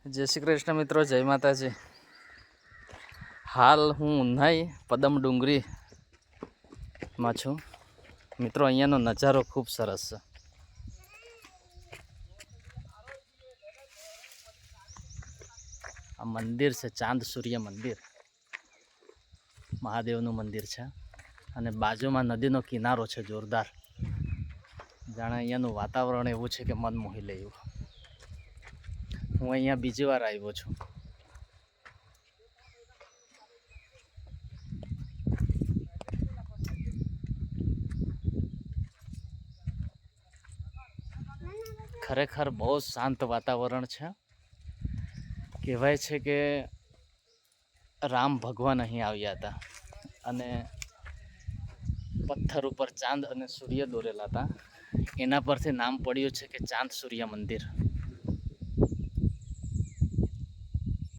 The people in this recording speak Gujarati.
જય શ્રી કૃષ્ણ મિત્રો, જય માતાજી। હાલ હું ઉન્નાઈ પદમ ડુંગરીમાં છું મિત્રો। અહીંયાનો નજારો ખૂબ સરસ છે। આ મંદિર છે ચાંદ સૂર્ય મંદિર, મહાદેવનું મંદિર છે અને બાજુમાં નદીનો કિનારો છે જોરદાર। જાણે અહીંયાનું વાતાવરણ એવું છે કે મન મોહી લે એવું। હું અહીંયા બીજી વાર આવ્યો છું। ખરેખર બહુ શાંત વાતાવરણ છે। કહેવાય છે કે રામ ભગવાન અહીં આવ્યા હતા અને પથ્થર ઉપર ચાંદ અને સૂર્ય દોરેલા હતા, એના પરથી નામ પડ્યું છે કે ચાંદ સૂર્ય મંદિર।